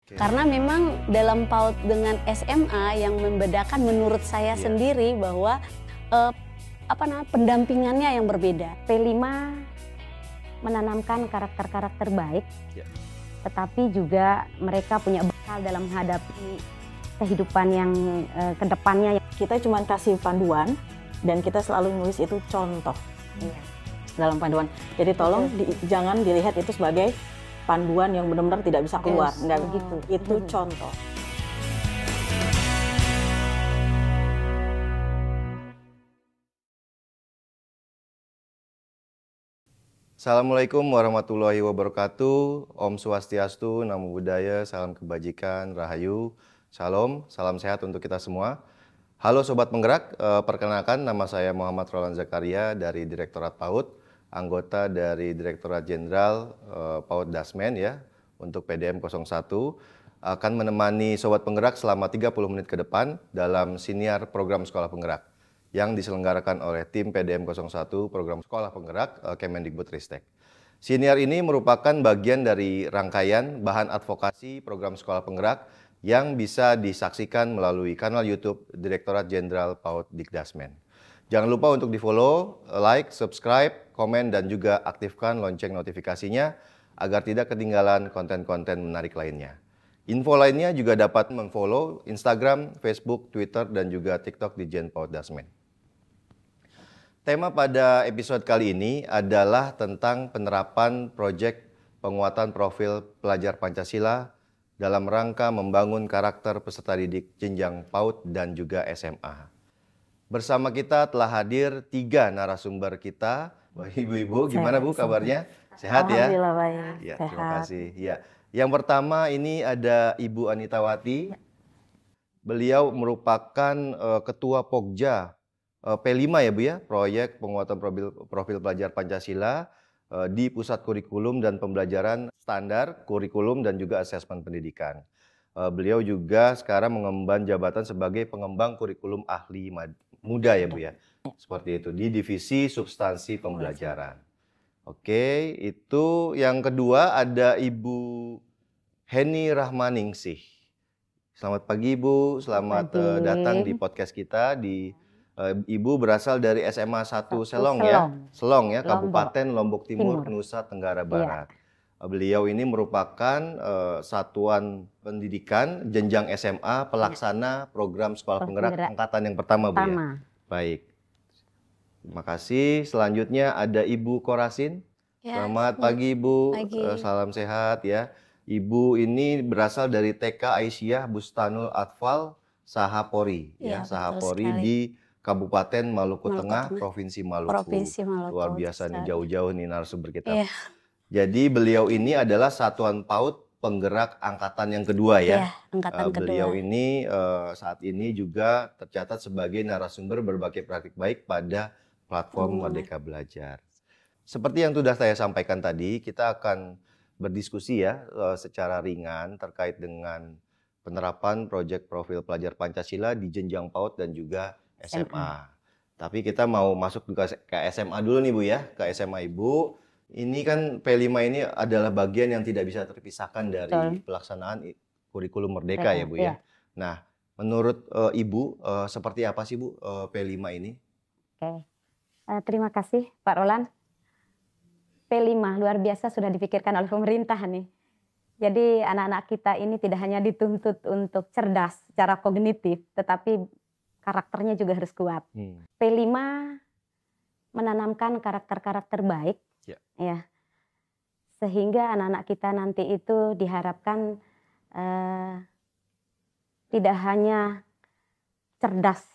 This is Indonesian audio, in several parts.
Karena memang dalam PAUD dengan SMA yang membedakan menurut saya sendiri bahwa pendampingannya yang berbeda. P5 menanamkan karakter-karakter baik, tetapi juga mereka punya bekal dalam menghadapi kehidupan yang kedepannya. Kita cuma kasih panduan dan kita selalu nulis itu contoh dalam panduan. Jadi tolong jangan dilihat itu sebagai panduan yang benar-benar tidak bisa keluar, nggak begitu. Itu contoh. Assalamualaikum warahmatullahi wabarakatuh. Om Swastiastu, Namo Buddhaya, salam kebajikan, Rahayu, Shalom, salam sehat untuk kita semua. Halo Sobat Penggerak, perkenalkan nama saya Muhammad Roland Zakaria dari Direktorat PAUD, anggota dari Direktorat Jenderal PAUD Dasmen ya, untuk PDM 01, akan menemani Sobat Penggerak selama 30 menit ke depan dalam siniar program Sekolah Penggerak yang diselenggarakan oleh tim PDM 01 Program Sekolah Penggerak Kemendikbudristek. Siniar ini merupakan bagian dari rangkaian bahan advokasi program Sekolah Penggerak yang bisa disaksikan melalui kanal YouTube Direktorat Jenderal PAUD Dikdasmen. Jangan lupa untuk di-follow, like, subscribe, komen, dan juga aktifkan lonceng notifikasinya agar tidak ketinggalan konten-konten menarik lainnya. Info lainnya juga dapat meng-follow Instagram, Facebook, Twitter, dan juga TikTok di Jen PAUD Dasmen. Tema pada episode kali ini adalah tentang penerapan proyek penguatan profil pelajar Pancasila dalam rangka membangun karakter peserta didik jenjang PAUD dan juga SMA. Bersama kita telah hadir 3 narasumber kita. Ibu-ibu, gimana Bu kabarnya? Sehat ya? Alhamdulillah baik. Ya, sehat. terima kasih. Ya. Yang pertama ini ada Ibu Anitawati. Beliau merupakan Ketua Pokja P5 ya Bu ya, Proyek Penguatan Profil Pelajar Pancasila di Pusat Kurikulum dan Pembelajaran Standar, Kurikulum dan juga Asesmen Pendidikan. Beliau juga sekarang mengemban jabatan sebagai pengembang kurikulum ahli muda ya Bu ya. Seperti itu di divisi substansi pembelajaran. Oke, itu yang kedua ada Ibu Heni Rahmaningsih. Selamat pagi Ibu, selamat datang di podcast kita. Ibu berasal dari SMA 1 Selong ya, Selong ya, Kabupaten Lombok Timur, Nusa Tenggara Barat. Beliau ini merupakan satuan pendidikan jenjang SMA pelaksana program Sekolah Penggerak angkatan yang pertama Bu ya. Baik. Terima kasih. Selanjutnya ada Ibu Korasin. Selamat pagi Ibu. Salam sehat ya. Ibu ini berasal dari TK Aisyah Bustanul Atfal Sahapori ya, Sahapori di Kabupaten Maluku Tengah, Provinsi Maluku. Luar biasa nih, jauh-jauh nih narasumber kita. Jadi beliau ini adalah Satuan PAUD Penggerak angkatan yang kedua ya. Angkatan kedua. Beliau ini saat ini juga tercatat sebagai narasumber berbagai praktik baik pada platform Merdeka Belajar. Seperti yang sudah saya sampaikan tadi, kita akan berdiskusi ya secara ringan terkait dengan penerapan proyek profil pelajar Pancasila di jenjang PAUD dan juga SMA. Tapi kita mau masuk ke SMA dulu nih Bu ya, ke SMA Ibu. Ini kan P5 ini adalah bagian yang tidak bisa terpisahkan dari pelaksanaan kurikulum Merdeka ya Bu ya. Nah, menurut Ibu seperti apa sih Bu P5 ini? Oke. Terima kasih Pak Roland. P5 luar biasa sudah dipikirkan oleh pemerintah nih. Jadi anak-anak kita ini tidak hanya dituntut untuk cerdas secara kognitif, tetapi karakternya juga harus kuat. P5 menanamkan karakter-karakter baik, ya, sehingga anak-anak kita nanti itu diharapkan tidak hanya cerdas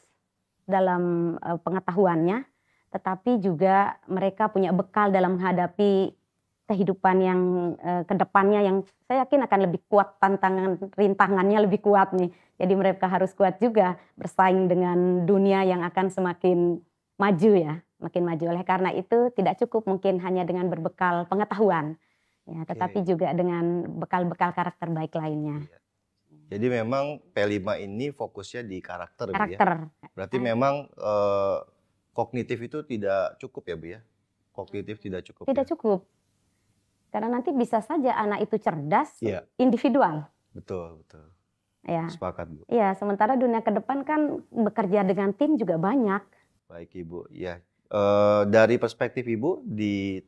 dalam pengetahuannya, tetapi juga mereka punya bekal dalam menghadapi kehidupan yang kedepannya yang saya yakin akan lebih kuat, rintangannya lebih kuat nih. Jadi mereka harus kuat juga bersaing dengan dunia yang akan semakin maju ya, makin maju. Oleh karena itu tidak cukup mungkin hanya dengan berbekal pengetahuan, ya, tetapi juga dengan bekal-bekal karakter baik lainnya. Jadi memang P5 ini fokusnya di karakter. Karakter. Ya? Berarti memang kognitif itu tidak cukup ya Bu ya? Kognitif tidak cukup. Tidak cukup. Karena nanti bisa saja anak itu cerdas, individual. Betul, betul. Ya. Sepakat, Bu. Iya, sementara dunia ke depan kan bekerja dengan tim juga banyak. Baik, Ibu. Ya, dari perspektif Ibu di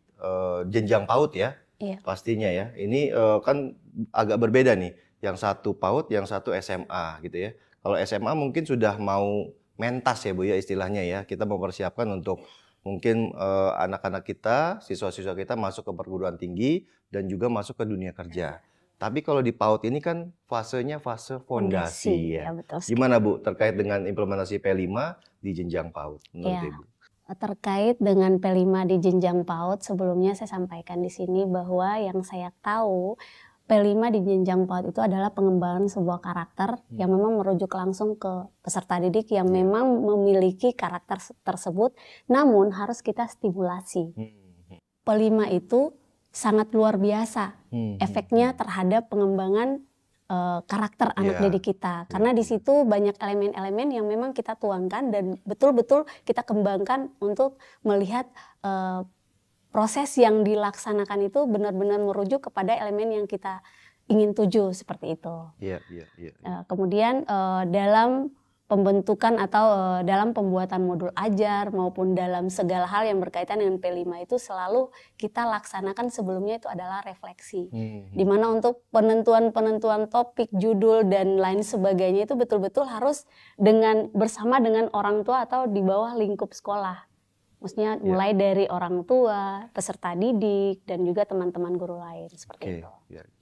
jenjang PAUD ya, Iya. pastinya ya. Ini kan agak berbeda nih. Yang satu PAUD, yang satu SMA gitu ya. Kalau SMA mungkin sudah mau mentas ya Bu ya istilahnya ya. Kita mempersiapkan untuk mungkin anak-anak kita, siswa-siswa kita masuk ke perguruan tinggi dan juga masuk ke dunia kerja. Tapi kalau di PAUD ini kan fasenya fase fondasi ya. Betul sekali. Gimana Bu terkait dengan implementasi P5 di jenjang PAUD menurut Ya. Ibu? Terkait dengan P5 di jenjang PAUD, sebelumnya saya sampaikan di sini bahwa yang saya tahu P5 di jenjang PAUD itu adalah pengembangan sebuah karakter yang memang merujuk langsung ke peserta didik yang memang memiliki karakter tersebut, namun harus kita stimulasi. P5 itu sangat luar biasa efeknya terhadap pengembangan karakter anak didik kita, karena di situ banyak elemen-elemen yang memang kita tuangkan dan betul-betul kita kembangkan untuk melihat proses yang dilaksanakan itu benar-benar merujuk kepada elemen yang kita ingin tuju seperti itu. Kemudian dalam pembentukan atau dalam pembuatan modul ajar maupun dalam segala hal yang berkaitan dengan P5 itu selalu kita laksanakan sebelumnya itu adalah refleksi. Di mana untuk penentuan topik, judul dan lain sebagainya itu betul-betul harus bersama dengan orang tua atau di bawah lingkup sekolah. Maksudnya mulai dari orang tua, peserta didik dan juga teman-teman guru lain seperti itu.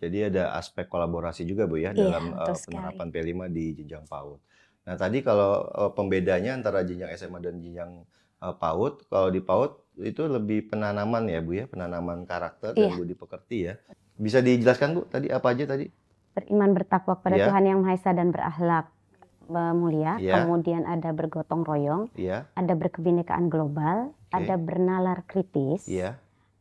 Jadi ada aspek kolaborasi juga Bu ya dalam penerapan P5 di jenjang PAUD. Nah tadi kalau pembedanya antara jenjang SMA dan jenjang PAUD, kalau di PAUD itu lebih penanaman ya Bu ya, penanaman karakter dan budi pekerti ya. Bisa dijelaskan Bu tadi apa aja tadi? Beriman bertakwa kepada Tuhan Yang Maha Esa dan berakhlak mulia, kemudian ada bergotong royong, ada berkebinekaan global, ada bernalar kritis,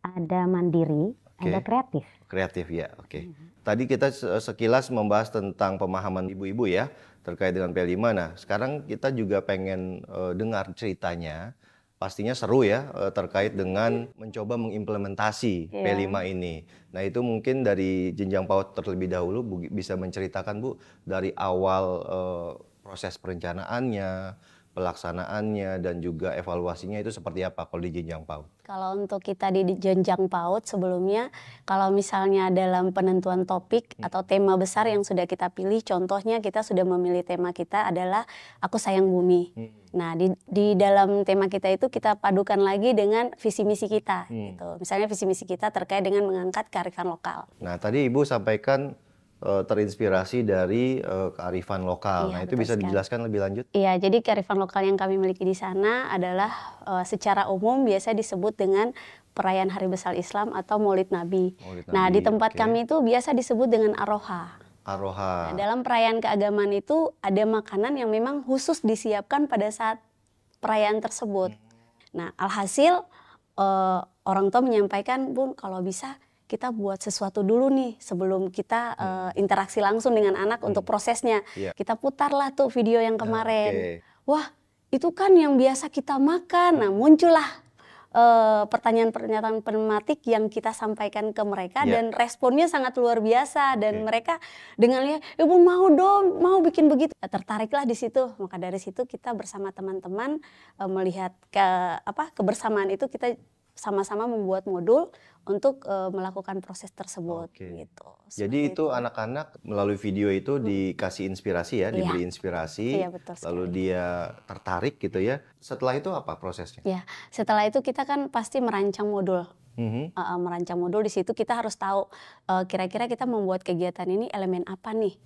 ada mandiri, ada kreatif. Kreatif ya, oke. Tadi kita sekilas membahas tentang pemahaman ibu-ibu ya terkait dengan P5. Nah, sekarang kita juga pengen dengar ceritanya. Pastinya seru ya terkait dengan mencoba mengimplementasi P5 ini. Nah, itu mungkin dari jenjang PAUD terlebih dahulu Bu bisa menceritakan Bu dari awal proses perencanaannya, pelaksanaannya dan juga evaluasinya itu seperti apa kalau di jenjang PAUD? Kalau untuk kita di jenjang PAUD sebelumnya, kalau misalnya dalam penentuan topik atau tema besar yang sudah kita pilih, contohnya kita sudah memilih tema kita adalah Aku Sayang Bumi. Nah di dalam tema kita itu kita padukan lagi dengan visi misi kita. Gitu. Misalnya visi misi kita terkait dengan mengangkat kearifan lokal. Nah tadi Ibu sampaikan terinspirasi dari kearifan lokal. Nah itu bisa dijelaskan lebih lanjut? Iya, jadi kearifan lokal yang kami miliki di sana adalah secara umum biasa disebut dengan perayaan Hari Besar Islam atau Maulid Nabi. Nah di tempat kami itu biasa disebut dengan Aroha. Nah, dalam perayaan keagamaan itu ada makanan yang memang khusus disiapkan pada saat perayaan tersebut. Nah alhasil orang tua menyampaikan, Bun kalau bisa kita buat sesuatu dulu nih sebelum kita interaksi langsung dengan anak untuk prosesnya. Kita putarlah tuh video yang kemarin. Wah itu kan yang biasa kita makan. Nah muncullah pertanyaan-pertanyaan penematik yang kita sampaikan ke mereka dan responnya sangat luar biasa dan mereka dengan lihat, Ibu mau dong, mau bikin begitu. Tertariklah di situ. Maka dari situ kita bersama teman-teman melihat kebersamaan itu kita sama-sama membuat modul untuk melakukan proses tersebut. Gitu. Jadi itu anak-anak melalui video itu dikasih inspirasi ya, diberi inspirasi, lalu dia tertarik gitu ya. Setelah itu apa prosesnya? Ya, setelah itu kita kan pasti merancang modul. Merancang modul di situ kita harus tahu kira-kira kita membuat kegiatan ini elemen apa nih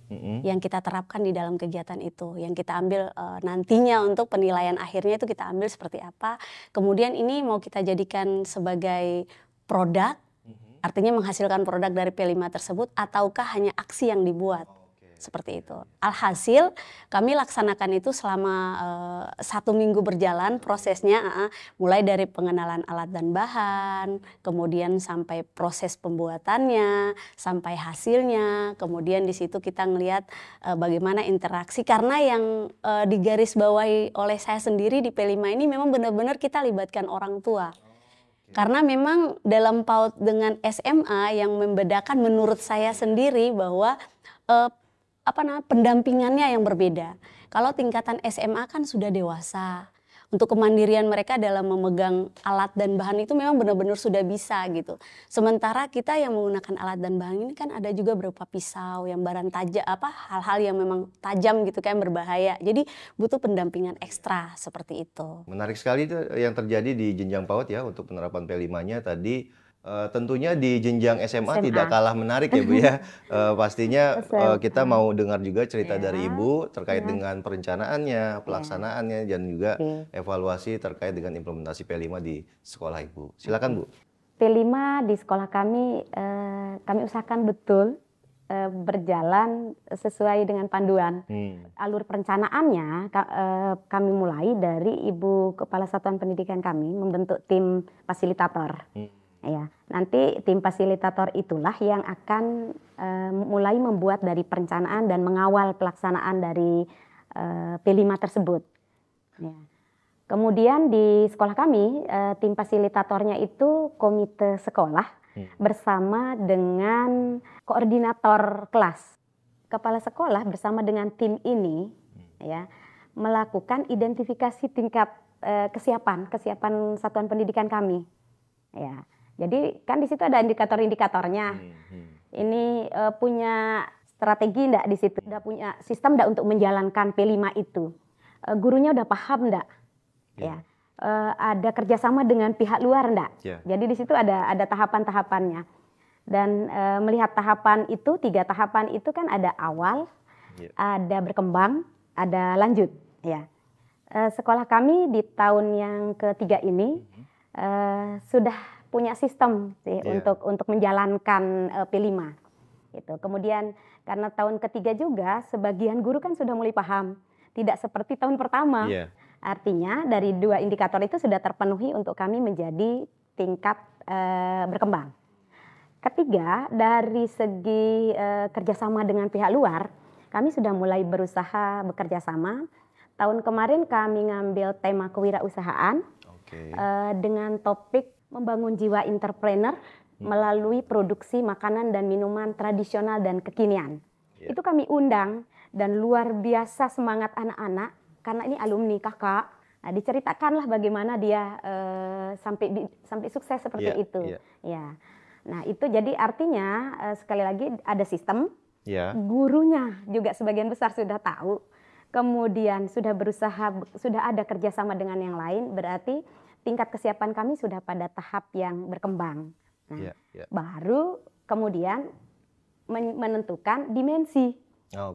yang kita terapkan di dalam kegiatan itu, yang kita ambil nantinya untuk penilaian akhirnya itu kita ambil seperti apa. Kemudian ini mau kita jadikan sebagai produk, artinya menghasilkan produk dari P5 tersebut ataukah hanya aksi yang dibuat. Seperti itu. Alhasil kami laksanakan itu selama 1 minggu berjalan prosesnya, mulai dari pengenalan alat dan bahan, kemudian sampai proses pembuatannya, sampai hasilnya, kemudian di situ kita ngelihat bagaimana interaksi, karena yang digarisbawahi oleh saya sendiri di P5 ini memang benar-benar kita libatkan orang tua. Karena memang dalam PAUD dengan SMA yang membedakan menurut saya sendiri bahwa pendampingannya yang berbeda. Kalau tingkatan SMA kan sudah dewasa. Untuk kemandirian mereka dalam memegang alat dan bahan itu memang benar-benar sudah bisa gitu. Sementara kita yang menggunakan alat dan bahan ini kan ada juga berupa pisau yang barang tajam, hal-hal yang memang tajam gitu kan berbahaya. Jadi butuh pendampingan ekstra seperti itu. Menarik sekali itu yang terjadi di jenjang PAUD ya untuk penerapan P5-nya tadi. Tentunya di jenjang SMA tidak kalah menarik ya Bu ya. Pastinya kita mau dengar juga cerita dari Ibu terkait dengan perencanaannya, pelaksanaannya, dan juga evaluasi terkait dengan implementasi P5 di sekolah Ibu. Silakan Bu. P5 di sekolah kami usahakan betul berjalan sesuai dengan panduan. Alur perencanaannya kami mulai dari Ibu Kepala Satuan Pendidikan kami membentuk tim fasilitator. Ya, nanti tim fasilitator itulah yang akan mulai membuat dari perencanaan dan mengawal pelaksanaan dari P5 tersebut. Ya. Kemudian di sekolah kami, tim fasilitatornya itu komite sekolah bersama dengan koordinator kelas. Kepala sekolah bersama dengan tim ini ya melakukan identifikasi tingkat kesiapan satuan pendidikan kami. Ya. Jadi kan di situ ada indikator-indikatornya. Ini punya strategi enggak di situ? Udah punya sistem enggak untuk menjalankan P5 itu? Gurunya udah paham enggak? Ya. Ada kerjasama dengan pihak luar enggak? Jadi di situ ada tahapan-tahapannya. Dan melihat tahapan itu, 3 tahapan itu kan ada awal, ada berkembang, ada lanjut. Ya. Sekolah kami di tahun yang ketiga ini sudah punya sistem sih untuk menjalankan P5 gitu. Kemudian karena tahun ketiga juga sebagian guru kan sudah mulai paham, tidak seperti tahun pertama. Artinya dari 2 indikator itu sudah terpenuhi untuk kami menjadi tingkat berkembang. Ketiga, dari segi kerjasama dengan pihak luar, kami sudah mulai berusaha bekerja sama. Tahun kemarin kami ngambil tema kewirausahaan dengan topik membangun jiwa entrepreneur melalui produksi makanan dan minuman tradisional dan kekinian. Itu kami undang dan luar biasa semangat anak-anak karena ini alumni kakak. Nah, diceritakanlah bagaimana dia sampai sukses seperti itu. Ya. Nah, itu jadi artinya sekali lagi ada sistem. Gurunya juga sebagian besar sudah tahu. Kemudian sudah ada kerjasama dengan yang lain, berarti tingkat kesiapan kami sudah pada tahap yang berkembang. Nah, baru kemudian menentukan dimensi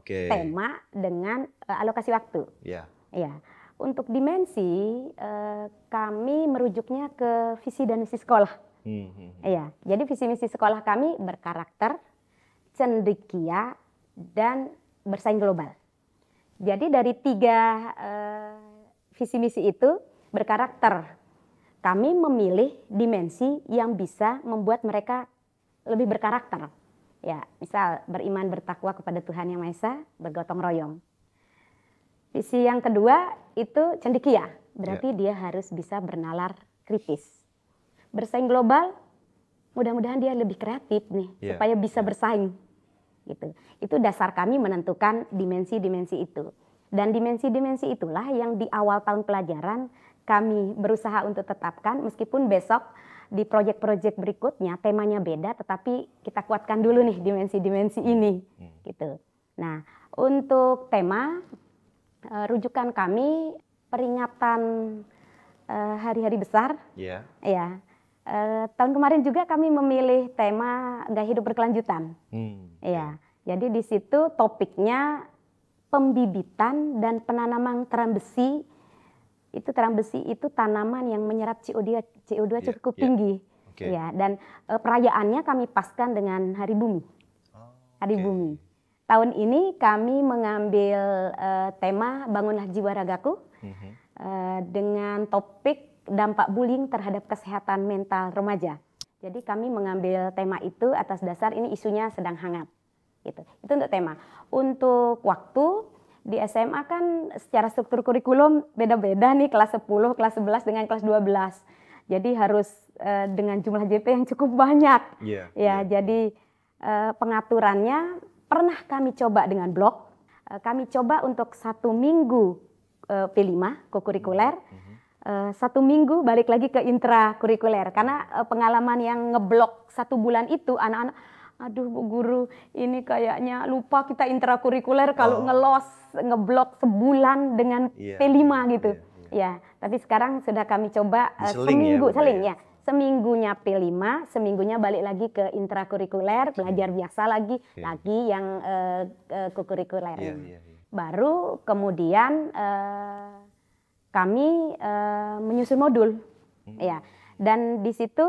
tema dengan alokasi waktu. Ya, untuk dimensi kami merujuknya ke visi dan misi sekolah. Ya, jadi visi misi sekolah kami berkarakter cendekia dan bersaing global. Jadi dari 3 visi misi itu berkarakter. Kami memilih dimensi yang bisa membuat mereka lebih berkarakter. Ya, misal beriman bertakwa kepada Tuhan Yang Maha Esa, bergotong royong. Visi yang kedua itu cendekia, berarti dia harus bisa bernalar kritis. Bersaing global, mudah-mudahan dia lebih kreatif nih, supaya bisa bersaing. Gitu. Itu dasar kami menentukan dimensi-dimensi itu. Dan dimensi-dimensi itulah yang di awal tahun pelajaran kami berusaha untuk tetapkan, meskipun besok di proyek-proyek berikutnya temanya beda, tetapi kita kuatkan dulu nih dimensi-dimensi ini. Gitu. Nah, untuk tema, rujukan kami peringatan hari-hari besar. Ya. Tahun kemarin juga kami memilih tema gaya hidup berkelanjutan. Ya. Jadi di situ topiknya pembibitan dan penanaman terang besi. Terang besi itu tanaman yang menyerap CO2 cukup tinggi. Ya, dan perayaannya kami paskan dengan Hari Bumi. Hari Bumi. Tahun ini kami mengambil tema Bangunlah Jiwa Ragaku dengan topik dampak bullying terhadap kesehatan mental remaja. Jadi kami mengambil tema itu atas dasar ini isunya sedang hangat. Gitu. Itu untuk tema. Untuk waktu di SMA kan secara struktur kurikulum beda-beda nih, kelas 10, kelas 11 dengan kelas 12. Jadi harus dengan jumlah JP yang cukup banyak. Jadi pengaturannya pernah kami coba dengan blog. Kami coba untuk 1 minggu P5 kokurikuler. 1 minggu balik lagi ke intrakurikuler. Karena pengalaman yang ngeblok 1 bulan itu anak-anak, aduh Bu Guru, ini kayaknya lupa kita intrakurikuler kalau ngeblok sebulan dengan P5 gitu. Ya, tapi sekarang sudah kami coba seminggu, seminggunya P5, seminggunya balik lagi ke intrakurikuler, belajar biasa lagi yang kokurikuler. Baru kemudian kami menyusun modul, ya, dan di situ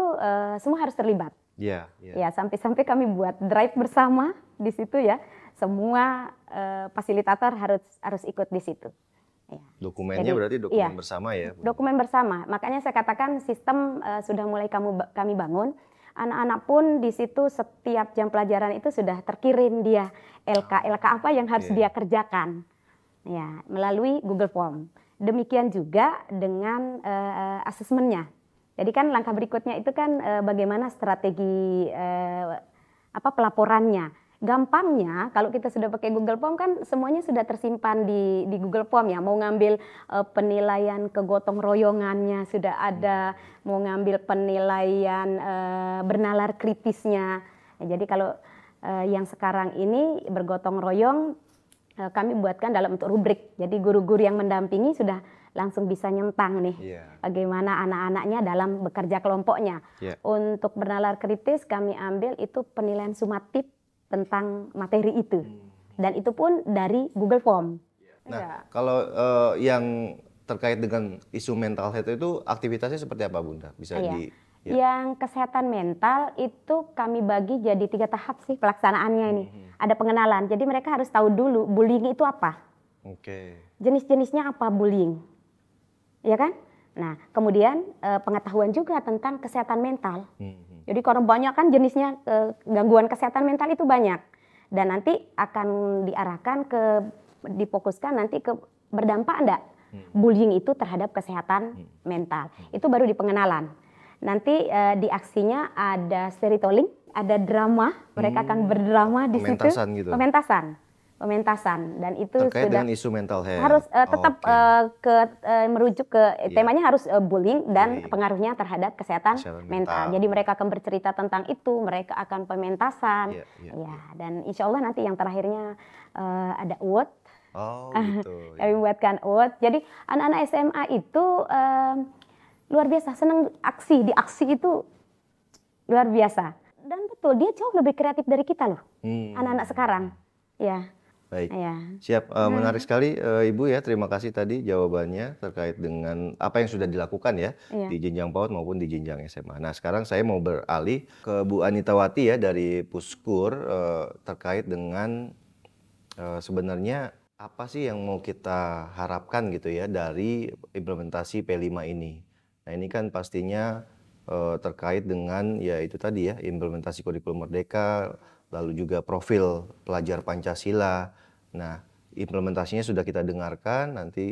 semua harus terlibat. Ya, sampai-sampai kami buat drive bersama di situ ya. Semua fasilitator harus ikut di situ. Ya. Dokumennya berarti dokumen bersama ya? Dokumen bersama. Makanya saya katakan sistem sudah mulai kami bangun. Anak-anak pun di situ setiap jam pelajaran itu sudah terkirim dia LK apa yang harus dia kerjakan. Ya, melalui Google Form. Demikian juga dengan asesmennya. Jadi kan langkah berikutnya itu kan bagaimana strategi pelaporannya. Gampangnya kalau kita sudah pakai Google Form kan semuanya sudah tersimpan di Google Form ya. Mau ngambil penilaian kegotong royongannya sudah ada, mau ngambil penilaian bernalar kritisnya. Jadi kalau yang sekarang ini bergotong royong kami buatkan dalam bentuk rubrik. Jadi guru-guru yang mendampingi sudah langsung bisa nyentang nih bagaimana anak-anaknya dalam bekerja kelompoknya. Untuk bernalar kritis kami ambil itu penilaian sumatif tentang materi itu, dan itu pun dari Google Form. Nah, kalau yang terkait dengan isu mental health itu aktivitasnya seperti apa Bunda? Bisa Yang kesehatan mental itu kami bagi jadi 3 tahap sih pelaksanaannya ini. Ada pengenalan, jadi mereka harus tahu dulu bullying itu apa. Jenis-jenisnya apa bullying, ya kan? Nah, kemudian pengetahuan juga tentang kesehatan mental. Jadi karena banyak kan jenisnya gangguan kesehatan mental itu banyak. Dan nanti akan diarahkan difokuskan nanti ke berdampak enggak bullying itu terhadap kesehatan mental. Itu baru di pengenalan. Nanti di aksinya ada storytelling, ada drama, mereka akan berdrama di situ. Pementasan dan itu terkait sudah dengan isu mental health. Harus tetap merujuk ke temanya harus bullying dan pengaruhnya terhadap kesehatan mental. Jadi mereka akan bercerita tentang itu, mereka akan pementasan. Dan insya Allah nanti yang terakhirnya ada award. Gitu. Kami buatkan award. Jadi anak-anak SMA itu luar biasa senang di aksi itu luar biasa. Dan betul dia jauh lebih kreatif dari kita loh. Anak-anak sekarang. Ya. Baik, siap. Menarik sekali Ibu ya, terima kasih tadi jawabannya terkait dengan apa yang sudah dilakukan ya di jenjang PAUD maupun di jenjang SMA. Nah sekarang saya mau beralih ke Bu Anitawati ya dari Puskur terkait dengan sebenarnya apa sih yang mau kita harapkan gitu ya dari implementasi P5 ini. Nah ini kan pastinya terkait dengan ya itu tadi ya implementasi kurikulum merdeka, lalu juga profil pelajar Pancasila. Nah, implementasinya sudah kita dengarkan, nanti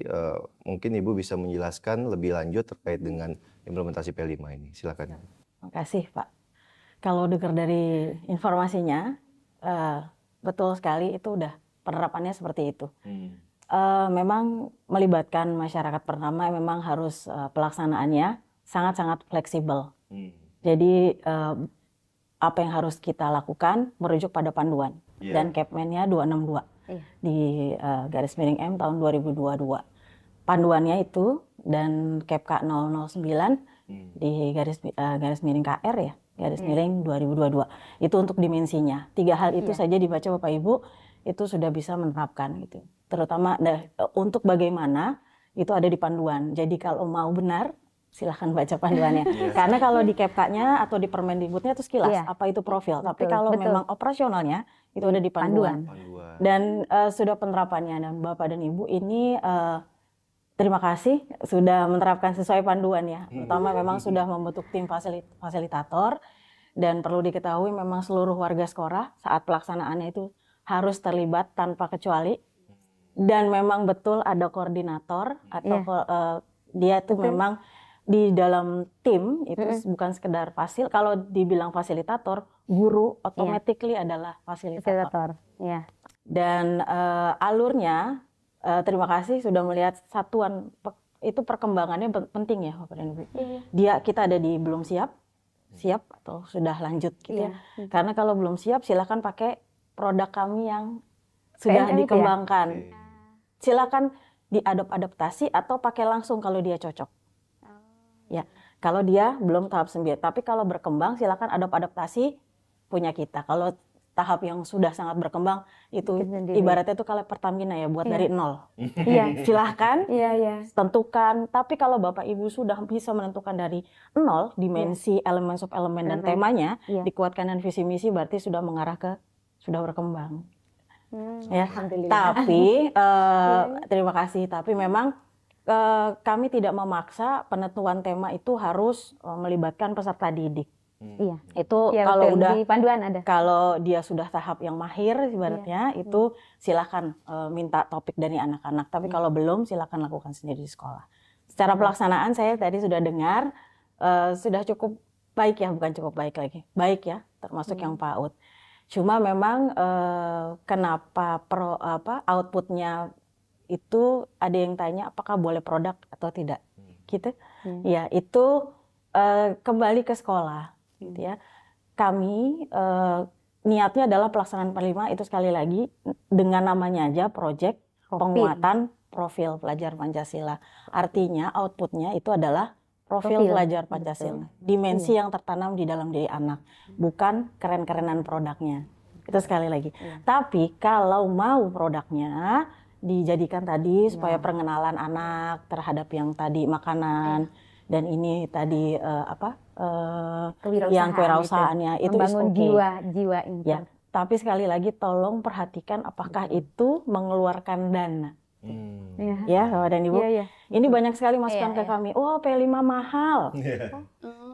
mungkin Ibu bisa menjelaskan lebih lanjut terkait dengan implementasi P5 ini. Silakan. Terima kasih Pak. Kalau dengar dari informasinya, betul sekali itu udah penerapannya seperti itu. Memang melibatkan masyarakat pertama, memang harus pelaksanaannya sangat-sangat fleksibel. Jadi apa yang harus kita lakukan merujuk pada panduan dan Kepmennya 262 di garis miring M tahun 2022. Panduannya itu dan Kepka 009 di garis miring KR ya, garis miring 2022. Itu untuk dimensinya. 3 hal itu saja dibaca Bapak Ibu itu sudah bisa menerapkan gitu. Terutama untuk bagaimana itu ada di panduan. Jadi kalau mau benar silahkan baca panduannya. Karena kalau di Kepkanya atau di Permendikbudnya itu sekilas apa itu profil. Tapi kalau memang operasionalnya itu ada di panduan. Dan sudah penerapannya dan Bapak dan Ibu ini terima kasih sudah menerapkan sesuai panduan ya. Pertama memang sudah membentuk tim fasilitator dan perlu diketahui memang seluruh warga sekolah saat pelaksanaannya itu harus terlibat tanpa kecuali. Dan memang betul ada koordinator atau dia tuh memang di dalam tim itu bukan sekedar kalau dibilang fasilitator, guru automatically adalah fasilitator. Ya. Dan alurnya, terima kasih sudah melihat satuan itu perkembangannya penting ya Bapak dan Ibu. Kita ada di belum siap atau sudah lanjut gitu ya. Karena kalau belum siap silakan pakai produk kami yang sudah dikembangkan. Silakan diadaptasi atau pakai langsung kalau dia cocok. Ya, kalau dia belum tahap 9, tapi kalau berkembang silakan adaptasi punya kita. Kalau tahap yang sudah sangat berkembang itu ibaratnya itu kalau Pertamina ya, buat dari nol. Silahkan tentukan. Tapi kalau Bapak Ibu sudah bisa menentukan dari nol dimensi elemen sub-elemen dan temanya, dikuatkan dan visi misi, berarti sudah mengarah ke sudah berkembang. Ya, tapi terima kasih. Tapi memang kami tidak memaksa penentuan tema itu harus melibatkan peserta didik. Itu kalau udah di panduan ada. Kalau dia sudah tahap yang mahir ibaratnya itu silakan minta topik dari anak-anak. Tapi kalau belum silakan lakukan sendiri di sekolah. Secara pelaksanaan saya tadi sudah dengar sudah cukup baik ya, bukan cukup baik lagi. Baik ya, termasuk yang PAUD. Cuma memang kenapa outputnya itu ada yang tanya apakah boleh produk atau tidak, gitu. Ya itu kembali ke sekolah, gitu ya. Kami niatnya adalah pelaksanaan P5 itu sekali lagi dengan namanya aja Project Penguatan Profil Pelajar Pancasila. Artinya outputnya itu adalah profil pelajar Pancasila, dimensi yang tertanam di dalam diri anak, bukan keren-kerenan produknya. Itu sekali lagi. Tapi kalau mau produknya dijadikan tadi supaya pengenalan anak terhadap yang tadi makanan dan ini tadi yang kewirausahaannya itu membangun jiwa ya. Tapi sekali lagi tolong perhatikan apakah itu mengeluarkan dana. Ya, Bapak dan Ibu. Ini banyak sekali masukan ke kami. Oh, P5 mahal.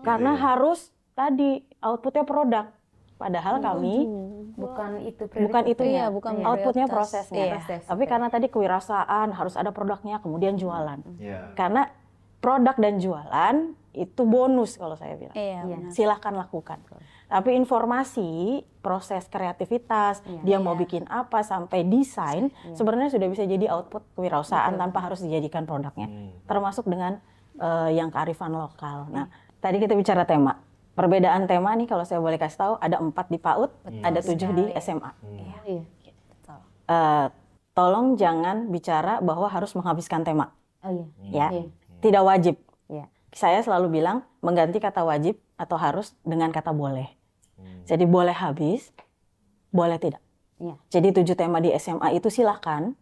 Karena harus tadi outputnya produk. Padahal kami bukan itunya. Outputnya prosesnya. Proses. Tapi karena tadi kewirausahaan harus ada produknya kemudian jualan. Karena produk dan jualan itu bonus kalau saya bilang. Silahkan lakukan. Tapi informasi, proses kreativitas, dia mau bikin apa sampai desain, sebenarnya sudah bisa jadi output kewirausahaan tanpa harus dijadikan produknya. Termasuk dengan yang kearifan lokal. Nah, tadi kita bicara tema. Perbedaan tema nih kalau saya boleh kasih tahu ada 4 di PAUD, ada 7 di SMA. Tolong jangan bicara bahwa harus menghabiskan tema. Tidak wajib. Saya selalu bilang mengganti kata wajib atau harus dengan kata boleh. Jadi boleh habis, boleh tidak. Jadi 7 tema di SMA itu silahkan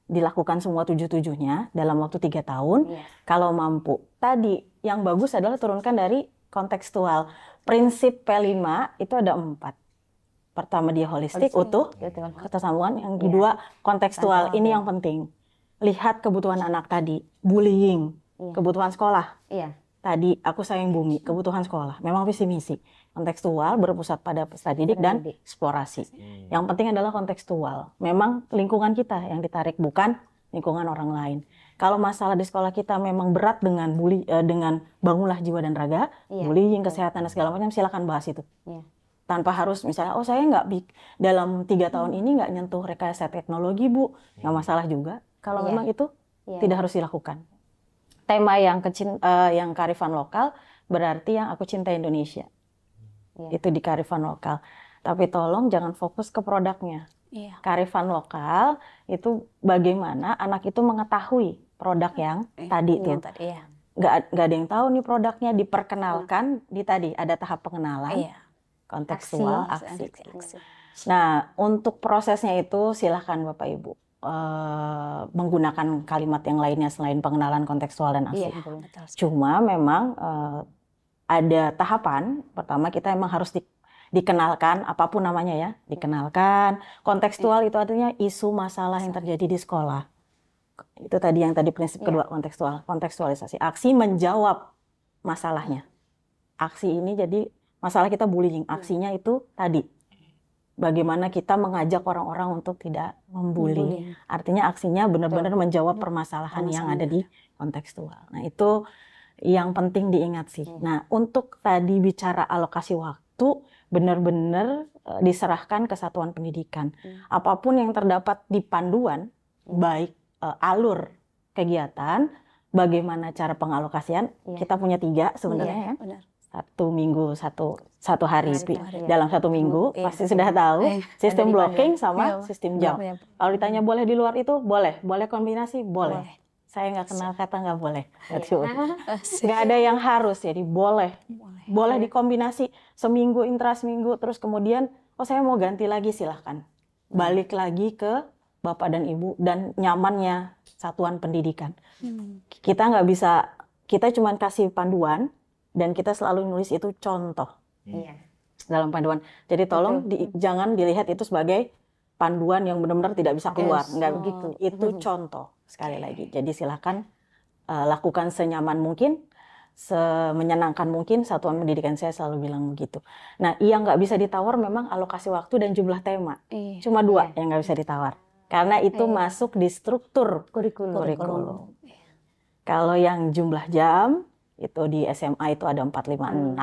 dilakukan semua 7-7-nya dalam waktu 3 tahun. Kalau mampu. Tadi yang bagus adalah turunkan dari kontekstual. Prinsip P5 itu ada 4. Pertama dia holistik, utuh, ketersambungan. Yang kedua kontekstual. Ini yang penting. Lihat kebutuhan anak tadi. Bullying, kebutuhan sekolah. Tadi aku sayang bumi, kebutuhan sekolah. Memang visi misi. Kontekstual berpusat pada peserta didik dan eksplorasi. Yang penting adalah kontekstual. Memang lingkungan kita yang ditarik, bukan lingkungan orang lain. Kalau masalah di sekolah kita memang berat dengan dengan bangunlah jiwa dan raga, bullying, kesehatan dan segala macam, silakan bahas itu. Tanpa harus misalnya, oh saya nggak dalam 3 tahun ini nggak nyentuh rekayasa teknologi Bu, nggak masalah juga. Kalau memang itu tidak harus dilakukan. Tema yang kearifan lokal berarti yang aku cinta Indonesia. Itu di kearifan lokal. Tapi tolong jangan fokus ke produknya. Kearifan lokal itu bagaimana anak itu mengetahui produk yang tadi itu. Nggak ada yang tahu nih produknya, diperkenalkan di tadi ada tahap pengenalan, kontekstual, aksi. Nah untuk prosesnya itu silahkan Bapak Ibu menggunakan kalimat yang lainnya selain pengenalan, kontekstual dan aksi. Cuma memang ada tahapan. Pertama kita emang harus dikenalkan, apapun namanya ya, dikenalkan. Kontekstual itu artinya isu masalah yang terjadi di sekolah. Itu tadi yang prinsip kedua, kontekstual, kontekstualisasi. Aksi menjawab masalahnya. Aksi ini jadi masalah kita bullying, aksinya itu tadi. Bagaimana kita mengajak orang-orang untuk tidak membuli. Artinya aksinya benar-benar menjawab permasalahan yang ada di kontekstual. Nah itu Yang penting diingat sih. Nah, untuk tadi bicara alokasi waktu, benar-benar diserahkan ke satuan pendidikan. Apapun yang terdapat di panduan, baik alur kegiatan, bagaimana cara pengalokasian, kita punya 3 sebenarnya ya. Benar. 1 minggu, satu hari. hari. Dalam 1 minggu, Iya. pasti sudah tahu sistem Ada di blocking Iya. sama sistem jam. Iya. Kalau ditanya boleh di luar itu, boleh. Boleh kombinasi, boleh. Boleh. Saya nggak kenal kata nggak boleh. Asik. Nggak ada yang harus, jadi boleh. Boleh. Boleh dikombinasi seminggu, intra-seminggu, terus kemudian, oh saya mau ganti lagi, silahkan. Balik lagi ke Bapak dan Ibu dan nyamannya satuan pendidikan. Kita nggak bisa, kita cuma kasih panduan dan kita selalu nulis itu contoh Iya. dalam panduan. Jadi tolong jangan dilihat itu sebagai panduan yang benar-benar tidak bisa keluar. Nggak begitu. Itu contoh sekali lagi. Jadi silakan lakukan senyaman mungkin, semenyenangkan mungkin. Satuan pendidikan saya selalu bilang begitu. Nah, yang nggak bisa ditawar memang alokasi waktu dan jumlah tema. Iya. Cuma 2 yang nggak bisa ditawar. Karena itu masuk di struktur Kurikulum. Kalau yang jumlah jam itu di SMA itu ada 456,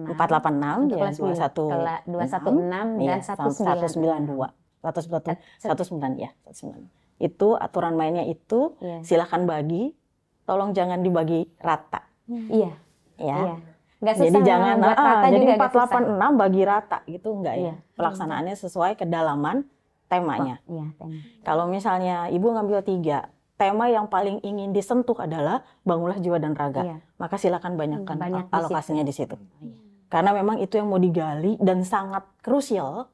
486, Untuk ya kelas 216 dan 192. 191 ya, 191. Itu aturan mainnya itu, silakan bagi, tolong jangan dibagi rata. Iya. Ya. Iya. Nggak Jadi susah jangan membuat rata jadi juga nggak susah. 486 bagi rata gitu enggak ya. Iya. Pelaksanaannya sesuai kedalaman temanya. Iya, tema. Kalau misalnya Ibu ngambil 3, tema yang paling ingin disentuh adalah bangunlah jiwa dan raga. Iya. Maka silakan banyakkan Banyak di alokasinya di situ. Karena memang itu yang mau digali dan sangat krusial.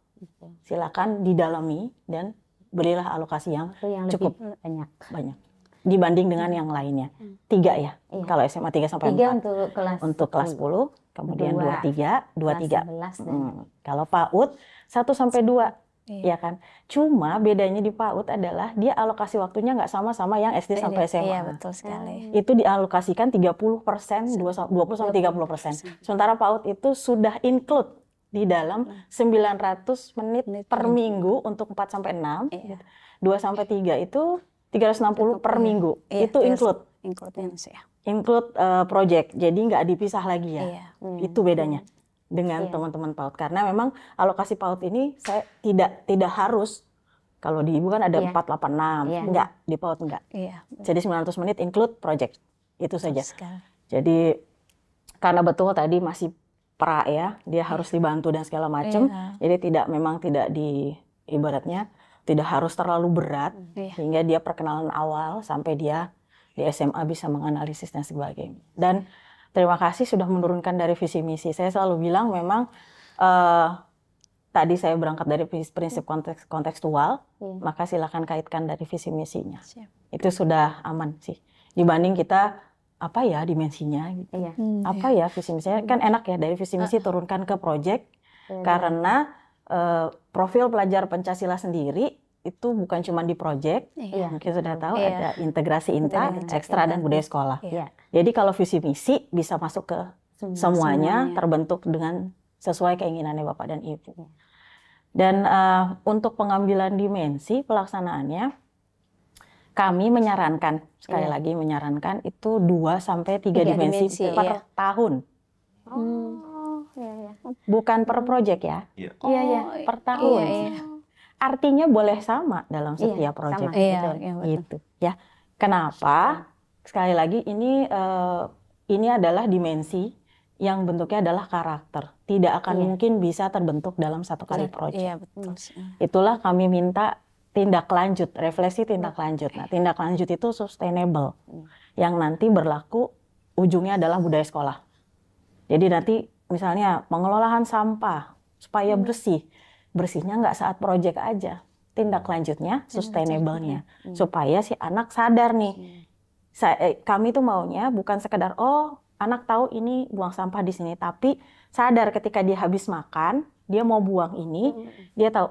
Silakan didalami dan berilah alokasi yang Itu yang cukup lebih banyak dibanding dengan yang lainnya. 3 ya. Iya. Kalau SMA 3 sampai 3 4. untuk kelas 10, kemudian 2, 23. 11 dan Kalau PAUD 1 sampai 2. Iya. Ya kan. Cuma bedanya di PAUD adalah dia alokasi waktunya nggak sama yang SD sampai SMA. Iya, betul sekali. Itu dialokasikan 30%, 20 sampai 30%. Sementara PAUD itu sudah include di dalam 900 menit per minggu untuk 4 sampai 6. Iya. 2 sampai 3 itu 360 per minggu. Iya, Itu include ya. include project. Jadi nggak dipisah lagi ya. Iya. Itu bedanya dengan teman-teman PAUD. Karena memang alokasi PAUD ini saya tidak harus. Kalau di Ibu kan ada 486. Iya. Enggak, di PAUD enggak. Iya. Jadi 900 menit include project. Itu saja. Sekali. Jadi karena betul tadi masih pra ya, dia harus dibantu dan segala macam. Iya. Jadi memang tidak ibaratnya tidak harus terlalu berat Iya. sehingga dia perkenalan awal sampai dia di SMA bisa menganalisis dan sebagainya. Dan terima kasih sudah menurunkan dari visi misi. Saya selalu bilang memang tadi saya berangkat dari prinsip kontekstual, maka silakan kaitkan dari visi misinya. Siap. Itu sudah aman sih. Dibanding kita apa ya dimensinya gitu. Iya. Apa ya visi misinya, kan enak ya dari visi misi turunkan ke project. Karena profil pelajar Pancasila sendiri itu bukan cuma di project, Iya. mungkin sudah tahu Iya. ada integrasi inta, ekstra dan budaya sekolah. Iya. Jadi kalau visi misi bisa masuk ke semuanya, terbentuk dengan sesuai keinginannya Bapak dan Ibu. Dan untuk pengambilan dimensi pelaksanaannya, kami menyarankan, sekali lagi menyarankan itu 2 sampai 3 dimensi per tahun. Oh, iya. Bukan per project ya, Iya. per tahun. Iya. Artinya boleh sama dalam setiap project. sama. Iya, Betul. iya, betul. Gitu ya. Kenapa? Sekali lagi ini adalah dimensi yang bentuknya adalah karakter. Tidak akan mungkin bisa terbentuk dalam satu kali project. Iya, betul. Itulah kami minta tindak lanjut, refleksi tindak lanjut. Nah, tindak lanjut itu sustainable. Yang nanti berlaku ujungnya adalah budaya sekolah. Jadi nanti misalnya pengelolaan sampah supaya bersih. Bersihnya nggak saat project aja. Tindak lanjutnya, sustainable-nya. Supaya si anak sadar nih. Kami tuh maunya bukan sekedar, oh anak tahu ini buang sampah di sini. Tapi sadar ketika dia habis makan, dia mau buang ini, dia tahu,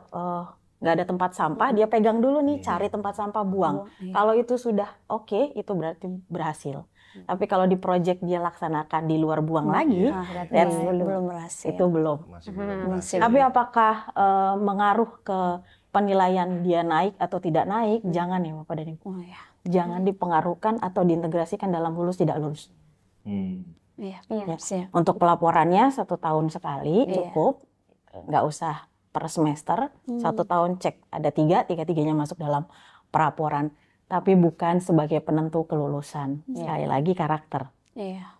nggak ada tempat sampah, dia pegang dulu nih, cari tempat sampah buang. Kalau itu sudah oke, itu berarti berhasil. Tapi kalau di project dia laksanakan di luar buang lagi, belum berhasil. itu belum. Masih belum berhasil. Tapi apakah mengaruh ke penilaian dia naik atau tidak naik? Jangan ya Bapak dan Ibu. Oh, ya. Jangan dipengaruhkan atau diintegrasikan dalam lulus tidak lulus. Iya, Iya. siap. Untuk pelaporannya 1 tahun sekali Iya. cukup, nggak usah per semester. 1 tahun cek ada tiga-tiganya masuk dalam pelaporan, tapi bukan sebagai penentu kelulusan. Sekali lagi karakter. Iya.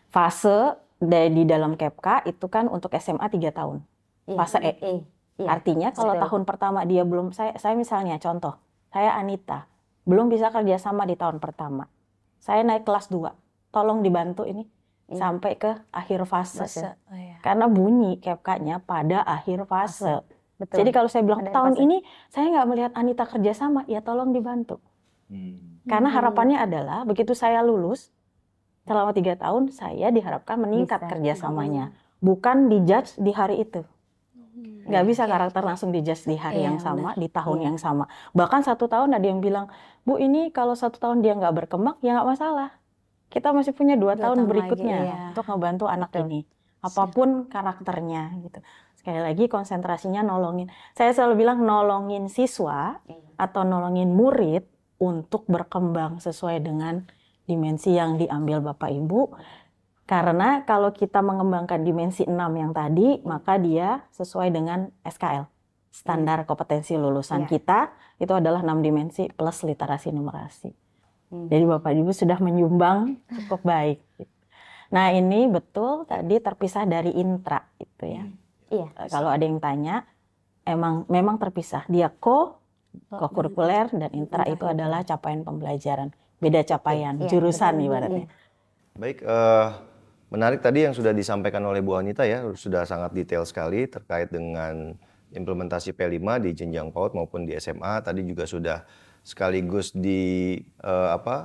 Fase di dalam KEPKA itu kan untuk SMA 3 tahun. Fase E. Iya. Artinya kalau betul. tahun pertama dia belum, saya misalnya contoh, saya Anita, belum bisa kerjasama di tahun pertama. Saya naik kelas 2, tolong dibantu ini sampai ke akhir fase. Oh, iya. Karena bunyi KEPKA-nya pada akhir fase. Betul. Jadi kalau saya bilang Pada tahun fase. ini saya nggak melihat Anita kerjasama, ya tolong dibantu. Karena harapannya adalah begitu saya lulus, selama 3 tahun saya diharapkan meningkat Bisa. kerjasamanya. Bukan dijudge di hari itu. Nggak bisa karakter langsung dijudge di hari Iya, yang sama, benar. di tahun yang sama. Bahkan 1 tahun ada yang bilang, Bu ini kalau 1 tahun dia nggak berkembang, ya nggak masalah. Kita masih punya 2 tahun tahun berikutnya lagi, iya. untuk ngebantu anak Betul. ini. Apapun karakternya gitu. Sekali lagi konsentrasinya nolongin. Saya selalu bilang nolongin siswa atau nolongin murid untuk berkembang sesuai dengan dimensi yang diambil Bapak Ibu. Karena kalau kita mengembangkan dimensi 6 yang tadi, maka dia sesuai dengan SKL. Standar kompetensi lulusan Iya. kita itu adalah 6 dimensi plus literasi numerasi. Jadi Bapak Ibu sudah menyumbang cukup baik. Nah ini betul tadi terpisah dari intra itu ya. Iya. Kalau ada yang tanya, memang terpisah. Dia co-kurikuler dan intra itu adalah capaian pembelajaran. Beda capaian, Iya, jurusan betul. ibaratnya. Baik, menarik tadi yang sudah disampaikan oleh Bu Anita ya, sudah sangat detail sekali terkait dengan implementasi P5 di jenjang PAUD maupun di SMA. Tadi juga sudah sekaligus di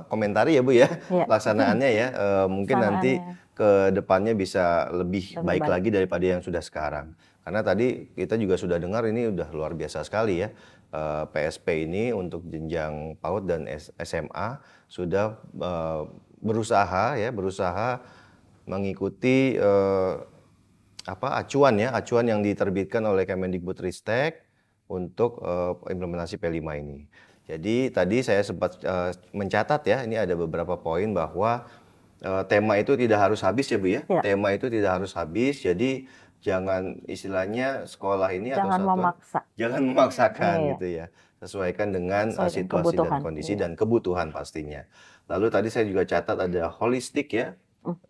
komentari ya Bu ya, Iya. pelaksanaannya ya. Mungkin nanti ke depannya bisa lebih baik lagi daripada yang sudah sekarang. Karena tadi kita juga sudah dengar ini udah luar biasa sekali ya. PSP ini untuk jenjang PAUD dan SMA sudah berusaha mengikuti acuan yang diterbitkan oleh Kemendikbudristek untuk implementasi P5 ini. Jadi tadi saya sempat mencatat ya, ini ada beberapa poin bahwa tema itu tidak harus habis ya Bu ya. Ya. Tema itu tidak harus habis, jadi jangan istilahnya sekolah ini Jangan atau satuan memaksa. jangan memaksakan Iya. gitu ya. Sesuaikan dengan Sesuai dengan situasi kebutuhan. dan kondisi Iya. dan kebutuhan pastinya. Lalu tadi saya juga catat ada holistik ya,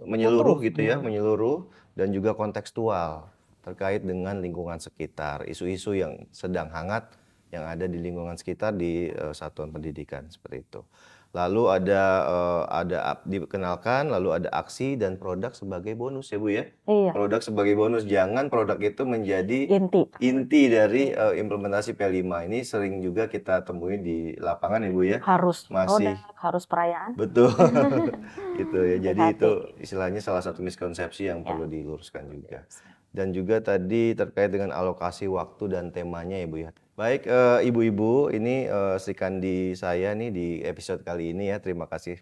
menyeluruh gitu ya, menyeluruh dan juga kontekstual terkait dengan lingkungan sekitar, isu-isu yang sedang hangat yang ada di lingkungan sekitar di satuan pendidikan seperti itu. Lalu ada dikenalkan, lalu ada aksi dan produk sebagai bonus ya Bu ya. Iya. Produk sebagai bonus, jangan produk itu menjadi Inti dari implementasi P5 ini sering juga kita temui di lapangan ya Bu ya. harus Masih. produk, harus perayaan. Betul. Gitu ya. Jadi Hati-hati. itu istilahnya salah satu miskonsepsi yang perlu diluruskan juga. Dan juga tadi terkait dengan alokasi waktu dan temanya ya Bu ya. Baik ibu-ibu, ini Sri Kandi saya nih di episode kali ini ya. Terima kasih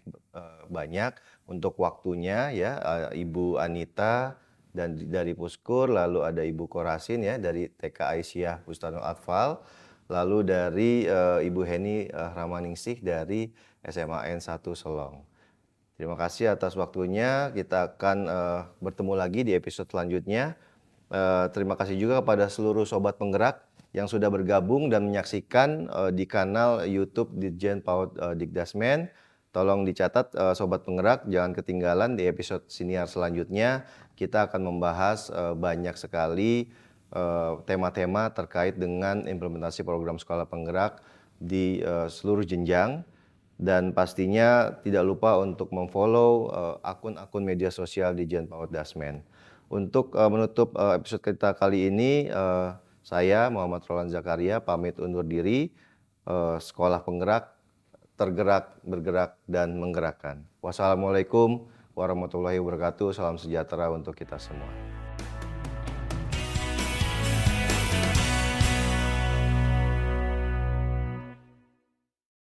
banyak untuk waktunya ya, Ibu Anita dan dari Puskur, lalu ada Ibu Korasin ya dari TK Aisyah Bustanul Atfal, lalu dari Ibu Heni Ramaningsih dari SMAN 1 Selong. Terima kasih atas waktunya. Kita akan bertemu lagi di episode selanjutnya. Terima kasih juga kepada seluruh Sobat Penggerak yang sudah bergabung dan menyaksikan di kanal YouTube Ditjen PAUD Dikdasmen. Tolong dicatat Sobat Penggerak, jangan ketinggalan di episode siniar selanjutnya. Kita akan membahas banyak sekali tema-tema terkait dengan implementasi program sekolah penggerak di seluruh jenjang. Dan pastinya tidak lupa untuk memfollow akun-akun media sosial Ditjen PAUD Dasmen. Untuk menutup episode kita kali ini, saya Muhammad Roland Zakaria pamit undur diri. Sekolah Penggerak, tergerak, bergerak, dan menggerakkan. Wassalamualaikum warahmatullahi wabarakatuh. Salam sejahtera untuk kita semua.